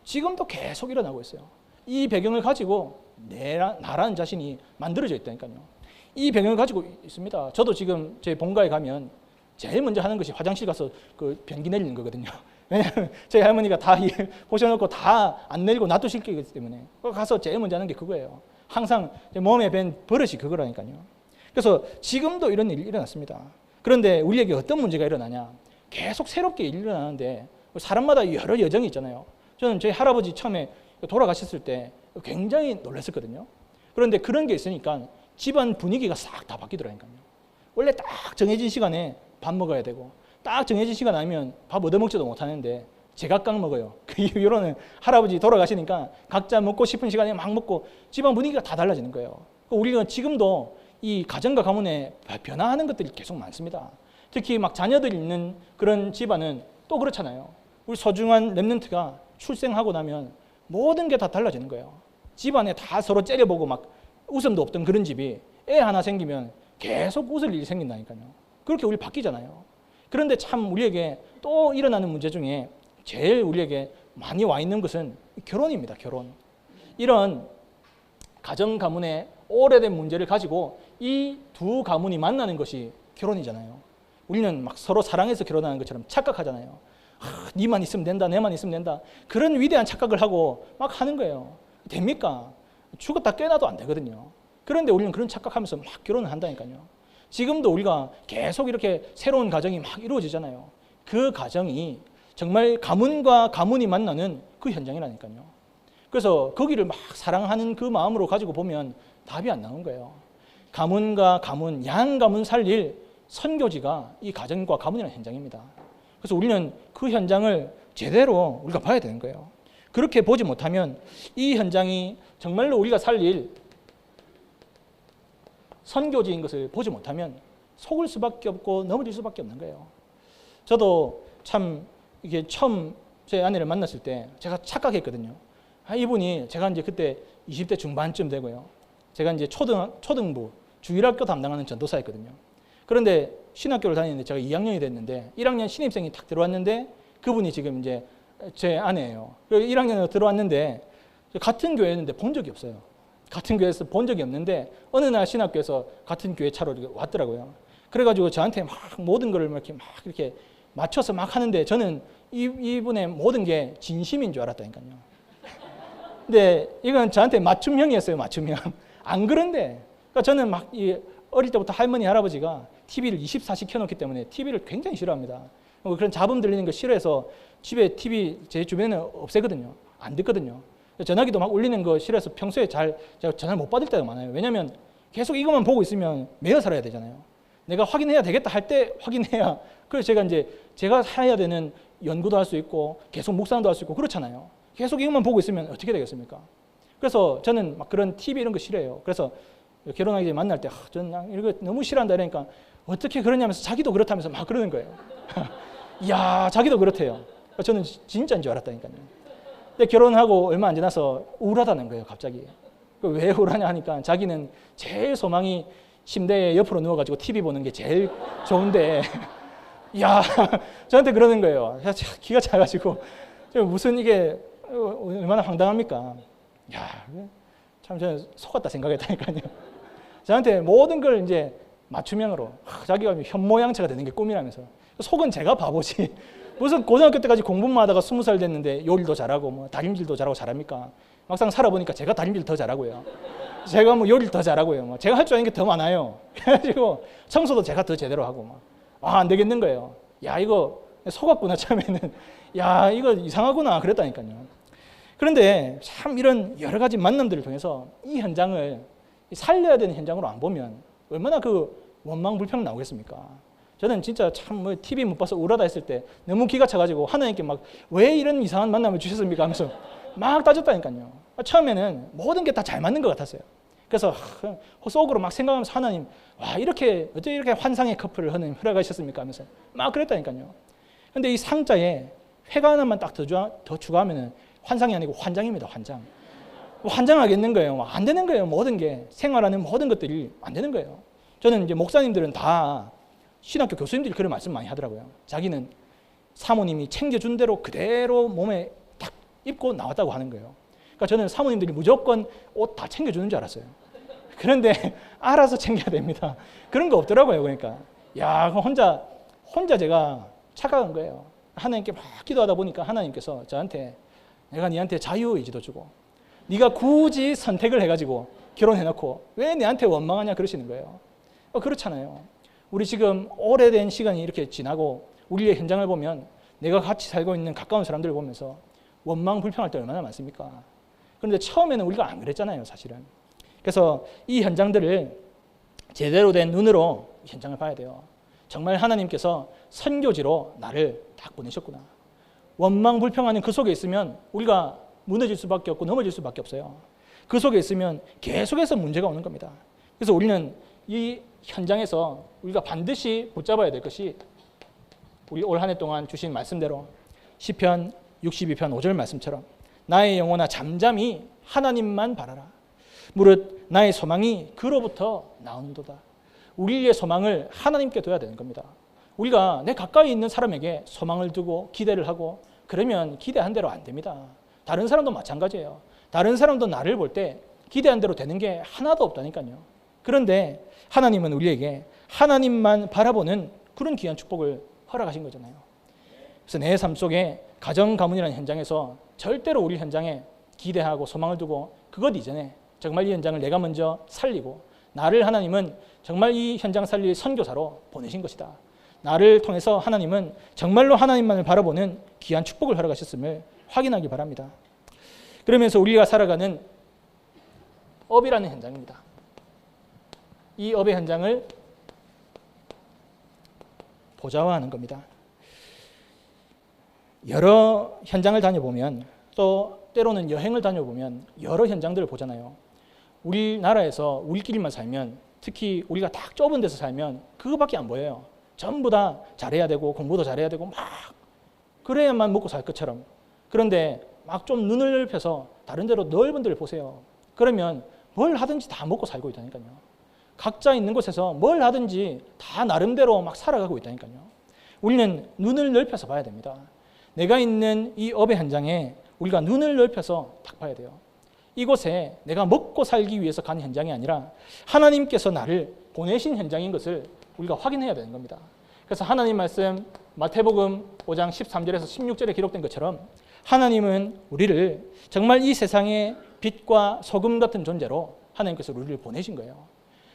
지금도 계속 일어나고 있어요. 이 배경을 가지고 나라는 자신이 만들어져 있다니까요. 이 배경을 가지고 있습니다. 저도 지금 제 본가에 가면 제일 먼저 하는 것이 화장실 가서 그 변기 내리는 거거든요. 왜냐하면 저희 할머니가 다 보셔놓고 다 안 내리고 놔두실 거기 때문에 가서 제일 먼저 하는 게 그거예요. 항상 제 몸에 밴 버릇이 그거라니까요. 그래서 지금도 이런 일이 일어났습니다. 그런데 우리에게 어떤 문제가 일어나냐? 계속 새롭게 일어나는데 사람마다 여러 여정이 있잖아요. 저는 저희 할아버지 처음에 돌아가셨을 때 굉장히 놀랐었거든요. 그런데 그런 게 있으니까 집안 분위기가 싹 다 바뀌더라니까요. 원래 딱 정해진 시간에 밥 먹어야 되고 딱 정해진 시간 아니면 밥 얻어먹지도 못하는데 제각각 먹어요. 그 이후로는 할아버지 돌아가시니까 각자 먹고 싶은 시간에 막 먹고 집안 분위기가 다 달라지는 거예요. 우리가 지금도 이 가정과 가문에 변화하는 것들이 계속 많습니다. 특히 막 자녀들이 있는 그런 집안은 또 그렇잖아요. 우리 소중한 렘넌트가 출생하고 나면 모든 게 다 달라지는 거예요. 집안에 다 서로 째려보고 막 웃음도 없던 그런 집이 애 하나 생기면 계속 웃을 일이 생긴다니까요. 그렇게 우리 바뀌잖아요. 그런데 참 우리에게 또 일어나는 문제 중에 제일 우리에게 많이 와 있는 것은 결혼입니다. 결혼. 이런 가정 가문의 오래된 문제를 가지고 이 두 가문이 만나는 것이 결혼이잖아요. 우리는 막 서로 사랑해서 결혼하는 것처럼 착각하잖아요. 니만 있으면 된다, 내만 있으면 된다. 그런 위대한 착각을 하고 막 하는 거예요. 됩니까? 죽었다 깨어나도 안 되거든요. 그런데 우리는 그런 착각하면서 막 결혼을 한다니까요. 지금도 우리가 계속 이렇게 새로운 가정이 막 이루어지잖아요. 그 가정이 정말 가문과 가문이 만나는 그 현장이라니까요. 그래서 거기를 막 사랑하는 그 마음으로 가지고 보면 답이 안 나오는 거예요. 가문과 가문, 양가문 살릴 선교지가 이 가정과 가문이라는 현장입니다. 그래서 우리는 그 현장을 제대로 우리가 봐야 되는 거예요. 그렇게 보지 못하면 이 현장이 정말로 우리가 살릴 선교지인 것을 보지 못하면 속을 수밖에 없고 넘어질 수밖에 없는 거예요. 저도 참 이게 처음 제 아내를 만났을 때 제가 착각했거든요. 이분이 제가 이제 그때 20대 중반쯤 되고요. 제가 이제 초등부 주일학교 담당하는 전도사였거든요. 그런데 신학교를 다니는데 제가 2학년이 됐는데 1학년 신입생이 탁 들어왔는데 그분이 지금 이제 제 아내예요. 1학년으로 들어왔는데 같은 교회였는데 본 적이 없어요. 같은 교회에서 본 적이 없는데 어느 날 신학교에서 같은 교회 차로 왔더라고요. 그래가지고 저한테 막 모든 걸 이렇게 맞춰서 막 하는데 저는 이분의 모든 게 진심인 줄 알았다니까요. 근데 이건 저한테 맞춤형이었어요. 맞춤형. 안 그런데 그러니까 저는 막 어릴 때부터 할머니 할아버지가 TV를 24시 켜놓기 때문에 TV를 굉장히 싫어합니다. 그런 잡음 들리는 거 싫어해서 집에 TV 제 주변에 없애거든요. 안 듣거든요. 전화기도 막 울리는 거 싫어해서 평소에 제가 전화를 못 받을 때가 많아요. 왜냐하면 계속 이것만 보고 있으면 매여 살아야 되잖아요. 내가 확인해야 되겠다 할 때 확인해야. 그래서 제가 해야 되는 연구도 할 수 있고 계속 묵상도 할 수 있고 그렇잖아요. 계속 이것만 보고 있으면 어떻게 되겠습니까? 그래서 저는 막 그런 TV 이런 거 싫어해요. 그래서 결혼하기 전에 만날 때 저는 이거 너무 싫어한다 그러니까 어떻게 그러냐면서 자기도 그렇다면서 막 그러는 거예요. 이야, 자기도 그렇대요. 저는 진짜인 줄 알았다니까요. 근데 결혼하고 얼마 안 지나서 우울하다는 거예요, 갑자기. 왜 우울하냐 하니까 자기는 제일 소망이 침대에 옆으로 누워가지고 TV 보는 게 제일 좋은데, 야, 저한테 그러는 거예요. 기가 차가지고 무슨 이게 얼마나 황당합니까? 야, 참 저는 속았다 생각했다니까요. 저한테 모든 걸 이제 맞춤형으로 자기가 현모양처가 되는 게 꿈이라면서. 속은 제가 바보지. 무슨 고등학교 때까지 공부만 하다가 20살 됐는데 요리도 잘하고 뭐 다림질도 잘하고 잘합니까? 막상 살아보니까 제가 다림질 더 잘하고요. 제가 뭐 요리를 더 잘하고요. 뭐 제가 할 줄 아는 게 더 많아요. 그래가지고 청소도 제가 더 제대로 하고 막. 안 되겠는 거예요. 야, 이거 속았구나 처음에는. 야, 이거 이상하구나 그랬다니까요. 그런데 참 이런 여러 가지 만남들을 통해서 이 현장을 살려야 되는 현장으로 안 보면 얼마나 그 원망불평 나오겠습니까? 저는 진짜 참 뭐 TV 못 봐서 우울하다 했을 때 너무 기가 차가지고 하나님께 막 왜 이런 이상한 만남을 주셨습니까? 하면서 막 따졌다니까요. 처음에는 모든 게 다 잘 맞는 것 같았어요. 그래서 속으로 막 생각하면서 하나님, 와, 이렇게 어떻게 이렇게 환상의 커플을 하나님 허락하셨습니까? 하면서 막 그랬다니까요. 근데 이 상자에 회가 하나만 딱 더 추가하면은 환상이 아니고 환장입니다. 환장. 환장하겠는 거예요. 안 되는 거예요. 모든 게 생활하는 모든 것들이 안 되는 거예요. 저는 이제 목사님들은 다 신학교 교수님들이 그런 말씀 많이 하더라고요. 자기는 사모님이 챙겨준 대로 그대로 몸에 딱 입고 나왔다고 하는 거예요. 그러니까 저는 사모님들이 무조건 옷 다 챙겨주는 줄 알았어요. 그런데 알아서 챙겨야 됩니다. 그런 거 없더라고요. 그러니까 야, 혼자 제가 착각한 거예요. 하나님께 막 기도하다 보니까 하나님께서 저한테 내가 네한테 자유의지도 주고 네가 굳이 선택을 해가지고 결혼해놓고 왜 내한테 원망하냐 그러시는 거예요. 그렇잖아요. 우리 지금 오래된 시간이 이렇게 지나고 우리의 현장을 보면 내가 같이 살고 있는 가까운 사람들을 보면서 원망 불평할 때 얼마나 많습니까? 그런데 처음에는 우리가 안 그랬잖아요, 사실은. 그래서 이 현장들을 제대로 된 눈으로 현장을 봐야 돼요. 정말 하나님께서 선교지로 나를 딱 보내셨구나. 원망 불평하는 그 속에 있으면 우리가 무너질 수밖에 없고 넘어질 수밖에 없어요. 그 속에 있으면 계속해서 문제가 오는 겁니다. 그래서 우리는 이 현장에서 우리가 반드시 붙잡아야 될 것이 우리 올 한 해 동안 주신 말씀대로 시편 62편 5절 말씀처럼 나의 영혼아 잠잠히 하나님만 바라라. 무릇 나의 소망이 그로부터 나온도다. 우리의 소망을 하나님께 둬야 되는 겁니다. 우리가 내 가까이 있는 사람에게 소망을 두고 기대를 하고 그러면 기대한 대로 안 됩니다. 다른 사람도 마찬가지예요. 다른 사람도 나를 볼 때 기대한 대로 되는 게 하나도 없다니까요. 그런데 하나님은 우리에게 하나님만 바라보는 그런 귀한 축복을 허락하신 거잖아요. 그래서 내 삶 속에 가정 가문이라는 현장에서 절대로 우리 현장에 기대하고 소망을 두고 그것 이전에 정말 이 현장을 내가 먼저 살리고 나를 하나님은 정말 이 현장 살릴 선교사로 보내신 것이다. 나를 통해서 하나님은 정말로 하나님만을 바라보는 귀한 축복을 허락하셨음을 확인하기 바랍니다. 그러면서 우리가 살아가는 업이라는 현장입니다. 이 업의 현장을 보좌화하는 겁니다. 여러 현장을 다녀보면 또 때로는 여행을 다녀보면 여러 현장들을 보잖아요. 우리나라에서 우리끼리만 살면 특히 우리가 딱 좁은 데서 살면 그거밖에 안 보여요. 전부 다 잘해야 되고 공부도 잘해야 되고 막 그래야만 먹고 살 것처럼. 그런데 막 좀 눈을 넓혀서 다른 데로 넓은 데를 보세요. 그러면 뭘 하든지 다 먹고 살고 있다니까요. 각자 있는 곳에서 뭘 하든지 다 나름대로 막 살아가고 있다니까요. 우리는 눈을 넓혀서 봐야 됩니다. 내가 있는 이 업의 현장에 우리가 눈을 넓혀서 딱 봐야 돼요. 이곳에 내가 먹고 살기 위해서 간 현장이 아니라 하나님께서 나를 보내신 현장인 것을 우리가 확인해야 되는 겁니다. 그래서 하나님 말씀 마태복음 5장 13절에서 16절에 기록된 것처럼 하나님은 우리를 정말 이 세상의 빛과 소금 같은 존재로 하나님께서 우리를 보내신 거예요.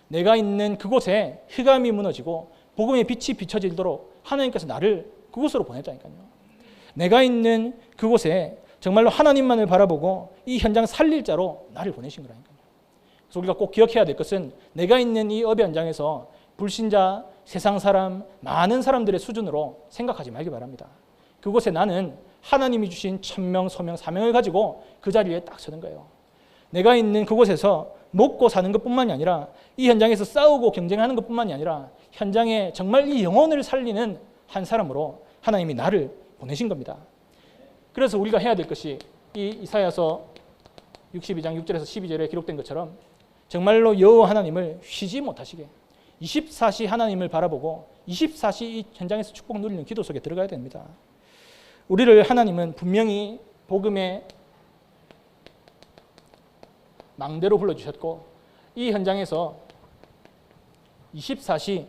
내가 있는 그곳에 흑암이 무너지고 복음의 빛이 비춰지도록 하나님께서 나를 그곳으로 보냈다니까요. 내가 있는 그곳에 정말로 하나님만을 바라보고 이 현장 살릴 자로 나를 보내신 거라니까요. 그래서 우리가 꼭 기억해야 될 것은 내가 있는 이 업의 현장에서 불신자, 세상 사람, 많은 사람들의 수준으로 생각하지 말기 바랍니다. 그곳에 나는 하나님이 주신 천명, 소명, 사명을 가지고 그 자리에 딱 서는 거예요. 내가 있는 그곳에서 먹고 사는 것뿐만이 아니라 이 현장에서 싸우고 경쟁하는 것뿐만이 아니라 현장에 정말 이 영혼을 살리는 한 사람으로 하나님이 나를 보내신 겁니다. 그래서 우리가 해야 될 것이 이 이사야서 62장 6절에서 12절에 기록된 것처럼 정말로 여호와 하나님을 쉬지 못하시게 24시 하나님을 바라보고 24시 이 현장에서 축복 누리는 기도 속에 들어가야 됩니다. 우리를 하나님은 분명히 복음의 망대로 불러주셨고 이 현장에서 24시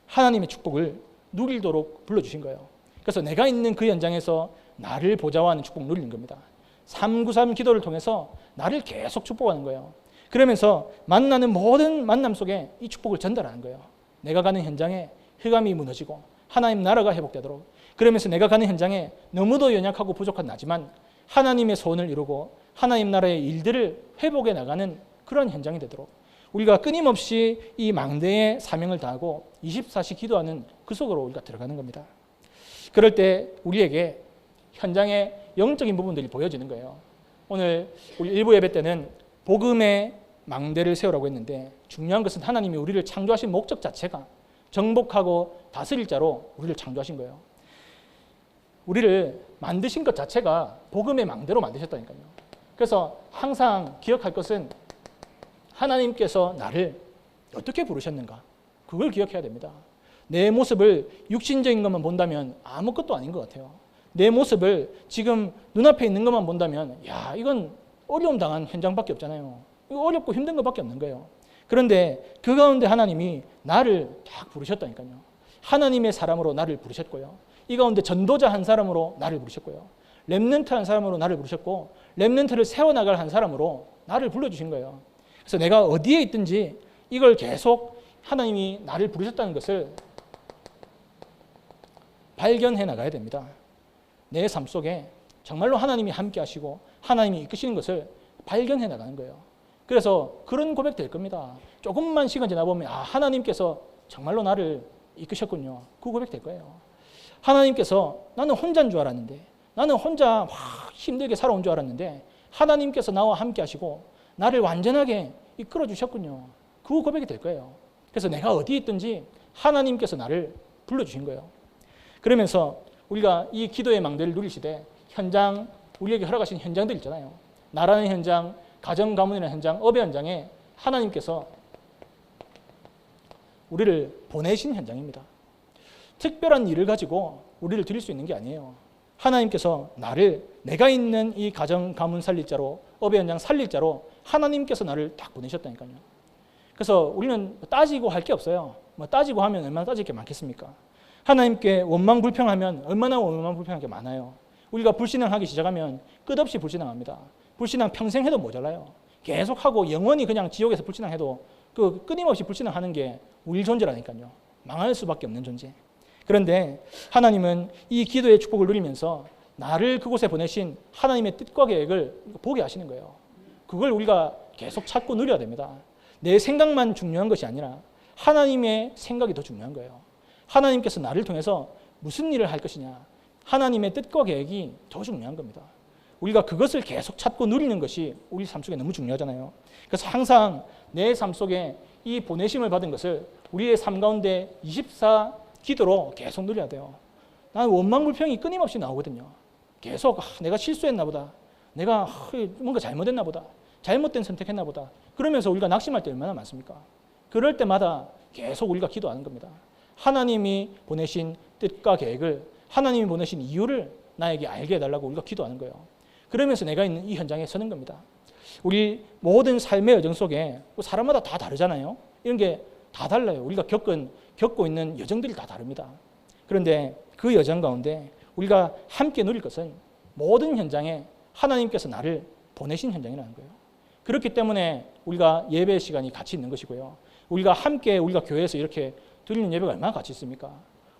하나님의 축복을 누리도록 불러주신 거예요. 그래서 내가 있는 그 현장에서 나를 보좌하는 축복을 누리는 겁니다. 393 기도를 통해서 나를 계속 축복하는 거예요. 그러면서 만나는 모든 만남 속에 이 축복을 전달하는 거예요. 내가 가는 현장에 흑암이 무너지고 하나님 나라가 회복되도록, 그러면서 내가 가는 현장에 너무도 연약하고 부족한 나지만 하나님의 소원을 이루고 하나님 나라의 일들을 회복해 나가는 그런 현장이 되도록 우리가 끊임없이 이 망대의 사명을 다하고 24시 기도하는 그 속으로 우리가 들어가는 겁니다. 그럴 때 우리에게 현장의 영적인 부분들이 보여지는 거예요. 오늘 우리 일부 예배 때는 복음의 망대를 세우라고 했는데 중요한 것은 하나님이 우리를 창조하신 목적 자체가 정복하고 다스릴 자로 우리를 창조하신 거예요. 우리를 만드신 것 자체가 복음의 망대로 만드셨다니까요. 그래서 항상 기억할 것은 하나님께서 나를 어떻게 부르셨는가, 그걸 기억해야 됩니다. 내 모습을 육신적인 것만 본다면 아무것도 아닌 것 같아요. 내 모습을 지금 눈앞에 있는 것만 본다면 야, 이건 어려움 당한 현장밖에 없잖아요. 이거 어렵고 힘든 것밖에 없는 거예요. 그런데 그 가운데 하나님이 나를 딱 부르셨다니까요. 하나님의 사람으로 나를 부르셨고요. 이 가운데 전도자 한 사람으로 나를 부르셨고요. 렘넌트 한 사람으로 나를 부르셨고 렘넌트를 세워나갈 한 사람으로 나를 불러주신 거예요. 그래서 내가 어디에 있든지 이걸 계속 하나님이 나를 부르셨다는 것을 발견해 나가야 됩니다. 내 삶 속에 정말로 하나님이 함께 하시고 하나님이 이끄시는 것을 발견해 나가는 거예요. 그래서 그런 고백 될 겁니다. 조금만 시간 지나보면 하나님께서 정말로 나를 이끄셨군요. 그 고백 될 거예요. 하나님께서 나는 혼자인 줄 알았는데, 나는 혼자 막 힘들게 살아온 줄 알았는데 하나님께서 나와 함께 하시고 나를 완전하게 이끌어 주셨군요. 그 고백이 될 거예요. 그래서 내가 어디에 있든지 하나님께서 나를 불러주신 거예요. 그러면서 우리가 이 기도의 망대를 누리시되 현장, 우리에게 허락하신 현장들 있잖아요. 나라는 현장, 가정 가문이라는 현장, 업의 현장에 하나님께서 우리를 보내신 현장입니다. 특별한 일을 가지고 우리를 드릴 수 있는 게 아니에요. 하나님께서 나를 내가 있는 이 가정 가문 살릴 자로, 업의 현장 살릴 자로 하나님께서 나를 딱 보내셨다니까요. 그래서 우리는 따지고 할 게 없어요. 따지고 하면 얼마나 따질 게 많겠습니까? 하나님께 원망 불평하면 얼마나 원망 불평할 게 많아요. 우리가 불신앙하기 시작하면 끝없이 불신앙합니다. 불신앙 평생 해도 모자라요. 계속하고 영원히 그냥 지옥에서 불신앙해도 그 끊임없이 불신앙하는 게 우리 존재라니까요. 망할 수밖에 없는 존재. 그런데 하나님은 이 기도의 축복을 누리면서 나를 그곳에 보내신 하나님의 뜻과 계획을 보게 하시는 거예요. 그걸 우리가 계속 찾고 누려야 됩니다. 내 생각만 중요한 것이 아니라 하나님의 생각이 더 중요한 거예요. 하나님께서 나를 통해서 무슨 일을 할 것이냐, 하나님의 뜻과 계획이 더 중요한 겁니다. 우리가 그것을 계속 찾고 누리는 것이 우리 삶 속에 너무 중요하잖아요. 그래서 항상 내 삶 속에 이 보내심을 받은 것을 우리의 삶 가운데 24 기도로 계속 누려야 돼요. 나는 원망 불평이 끊임없이 나오거든요. 계속 내가 실수했나 보다, 내가 뭔가 잘못했나 보다, 잘못된 선택했나 보다, 그러면서 우리가 낙심할 때 얼마나 많습니까? 그럴 때마다 계속 우리가 기도하는 겁니다. 하나님이 보내신 뜻과 계획을, 하나님이 보내신 이유를 나에게 알게 해달라고 우리가 기도하는 거예요. 그러면서 내가 있는 이 현장에 서는 겁니다. 우리 모든 삶의 여정 속에 사람마다 다 다르잖아요. 이런 게 다 달라요. 우리가 겪고 있는 여정들이 다 다릅니다. 그런데 그 여정 가운데 우리가 함께 누릴 것은 모든 현장에 하나님께서 나를 보내신 현장이라는 거예요. 그렇기 때문에 우리가 예배 시간이 같이 있는 것이고요. 우리가 함께 우리가 교회에서 이렇게 드리는 예배가 얼마나 같이 있습니까?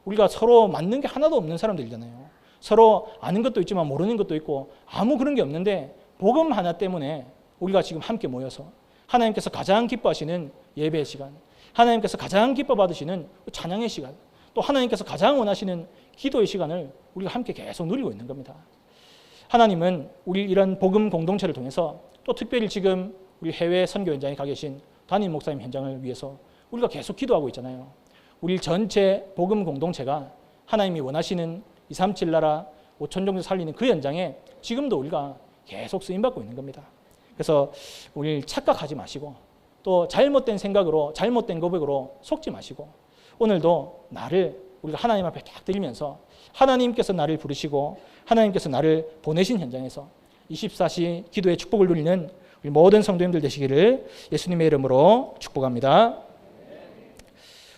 우리가 서로 맞는 게 하나도 없는 사람들이잖아요. 서로 아는 것도 있지만 모르는 것도 있고 아무 그런 게 없는데 복음 하나 때문에 우리가 지금 함께 모여서 하나님께서 가장 기뻐하시는 예배의 시간, 하나님께서 가장 기뻐 받으시는 찬양의 시간, 또 하나님께서 가장 원하시는 기도의 시간을 우리가 함께 계속 누리고 있는 겁니다. 하나님은 우리 이런 복음 공동체를 통해서 또 특별히 지금 우리 해외 선교 현장에 가 계신 담임 목사님 현장을 위해서 우리가 계속 기도하고 있잖아요. 우리 전체 복음 공동체가 하나님이 원하시는 237 나라 5천 종족 살리는 그 현장에 지금도 우리가 계속 쓰임받고 있는 겁니다. 그래서 우리 착각하지 마시고 또 잘못된 생각으로 잘못된 고백으로 속지 마시고 오늘도 나를 우리가 하나님 앞에 딱 드리면서 하나님께서 나를 부르시고 하나님께서 나를 보내신 현장에서 24시 기도의 축복을 누리는 우리 모든 성도님들 되시기를 예수님의 이름으로 축복합니다.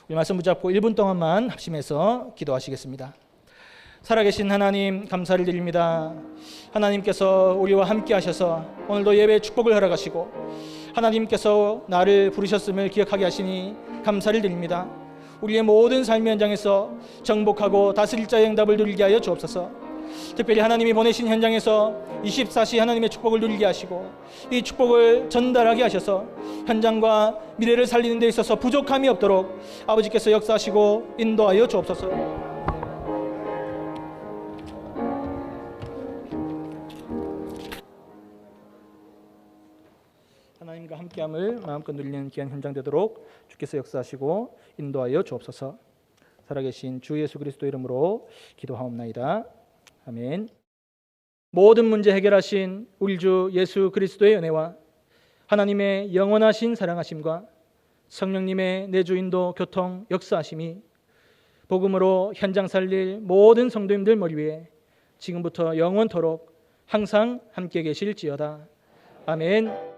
우리 말씀 붙잡고 1분 동안만 합심해서 기도하시겠습니다. 살아계신 하나님 감사를 드립니다. 하나님께서 우리와 함께 하셔서 오늘도 예배의 축복을 허락하시고 하나님께서 나를 부르셨음을 기억하게 하시니 감사를 드립니다. 우리의 모든 삶의 현장에서 정복하고 다스릴 자의 응답을 누리게 하여 주옵소서. 특별히 하나님이 보내신 현장에서 24시 하나님의 축복을 누리게 하시고 이 축복을 전달하게 하셔서 현장과 미래를 살리는 데 있어서 부족함이 없도록 아버지께서 역사하시고 인도하여 주옵소서. 하나님과 함께함을 마음껏 누리는 귀한 현장 되도록 주께서 역사하시고 인도하여 주옵소서. 살아계신 주 예수 그리스도 이름으로 기도하옵나이다. 아멘. 모든 문제 해결하신 우리 주 예수 그리스도의 은혜와 하나님의 영원하신 사랑하심과 성령님의 내주 인도 교통 역사하심이 복음으로 현장 살릴 모든 성도님들 머리 위에 지금부터 영원토록 항상 함께 계실지어다. 아멘.